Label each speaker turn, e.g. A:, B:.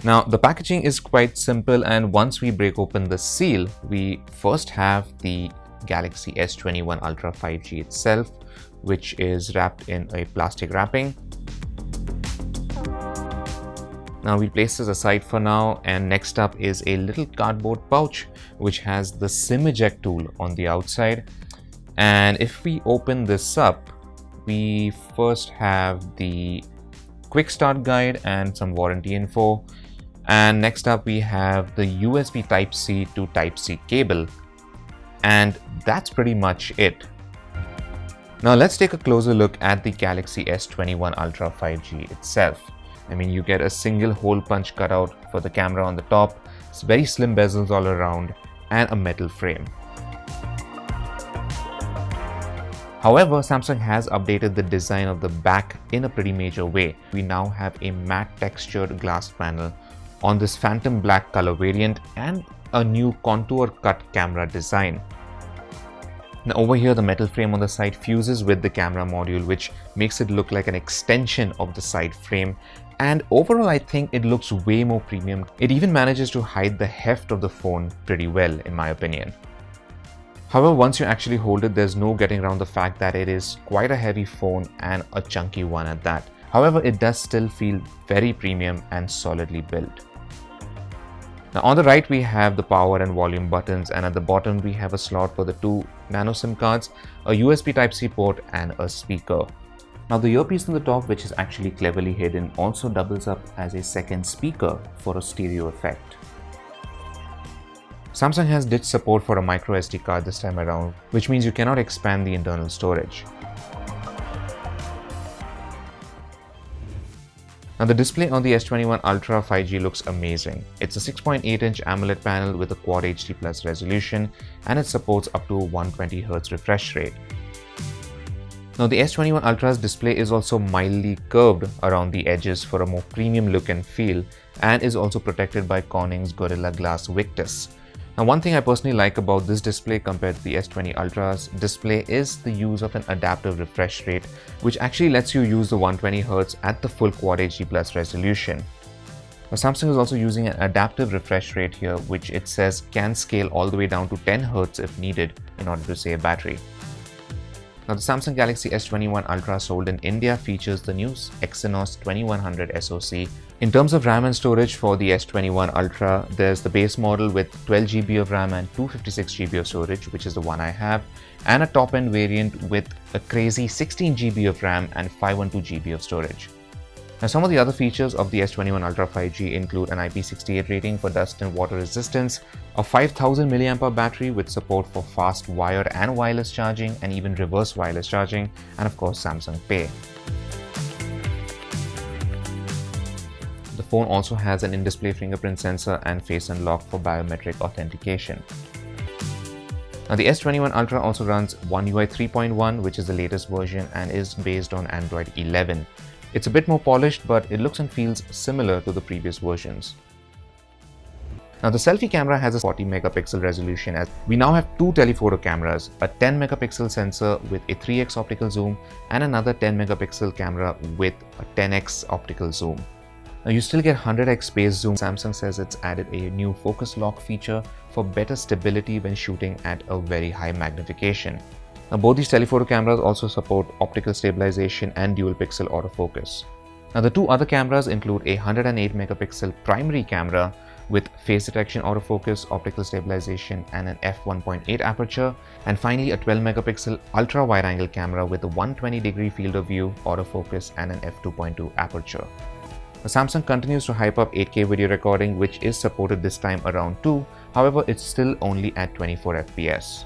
A: Now, the packaging is quite simple, and once we break open the seal, we first have the Galaxy S21 Ultra 5G itself, which is wrapped in a plastic wrapping. Now we'll place this aside for now, and next up is a little cardboard pouch which has the SIM eject tool on the outside. And if we open this up, we first have the quick start guide and some warranty info. And next up we have the USB Type-C to Type-C cable. And that's pretty much it. Now let's take a closer look at the Galaxy S21 Ultra 5G itself. I mean, you get a single hole punch cutout for the camera on the top, it's very slim bezels all around, and a metal frame. However, Samsung has updated the design of the back in a pretty major way. We now have a matte textured glass panel on this phantom black color variant and a new contour cut camera design. Now over here, the metal frame on the side fuses with the camera module, which makes it look like an extension of the side frame. And overall, I think it looks way more premium. It even manages to hide the heft of the phone pretty well, in my opinion. However, once you actually hold it, there's no getting around the fact that it is quite a heavy phone and a chunky one at that. However, it does still feel very premium and solidly built. Now on the right, we have the power and volume buttons, and at the bottom we have a slot for the 2 nano SIM cards, a USB Type-C port and a speaker. Now the earpiece on the top, which is actually cleverly hidden, also doubles up as a second speaker for a stereo effect. Samsung has ditched support for a micro SD card this time around, which means you cannot expand the internal storage. Now the display on the S21 Ultra 5G looks amazing. It's a 6.8-inch AMOLED panel with a Quad HD Plus resolution, and it supports up to 120Hz refresh rate. Now the S21 Ultra's display is also mildly curved around the edges for a more premium look and feel, and is also protected by Corning's Gorilla Glass Victus. Now one thing I personally like about this display compared to the S20 Ultra's display is the use of an adaptive refresh rate, which actually lets you use the 120Hz at the full Quad HD Plus resolution. Now Samsung is also using an adaptive refresh rate here, which it says can scale all the way down to 10Hz if needed in order to save battery. Now the Samsung Galaxy S21 Ultra sold in India features the new Exynos 2100 SoC. In terms of RAM and storage for the S21 Ultra, there's the base model with 12GB of RAM and 256GB of storage, which is the one I have, and a top-end variant with a crazy 16GB of RAM and 512GB of storage. Now some of the other features of the S21 Ultra 5G include an IP68 rating for dust and water resistance, a 5000 mAh battery with support for fast wired and wireless charging and even reverse wireless charging, and of course Samsung Pay. The phone also has an in-display fingerprint sensor and face unlock for biometric authentication. Now the S21 Ultra also runs One UI 3.1, which is the latest version and is based on Android 11. It's a bit more polished, but it looks and feels similar to the previous versions. Now the selfie camera has a 40 megapixel resolution, as we now have 2 telephoto cameras, a 10 megapixel sensor with a 3x optical zoom and another 10 megapixel camera with a 10x optical zoom. Now you still get 100x space zoom. Samsung says it's added a new focus lock feature for better stability when shooting at a very high magnification. Now both these telephoto cameras also support optical stabilization and dual pixel autofocus. Now the 2 other cameras include a 108 megapixel primary camera with face detection autofocus, optical stabilization and an f1.8 aperture, and finally a 12 megapixel ultra wide angle camera with a 120-degree field of view, autofocus and an f2.2 aperture. Now, Samsung continues to hype up 8K video recording, which is supported this time around too. However, it's still only at 24 FPS.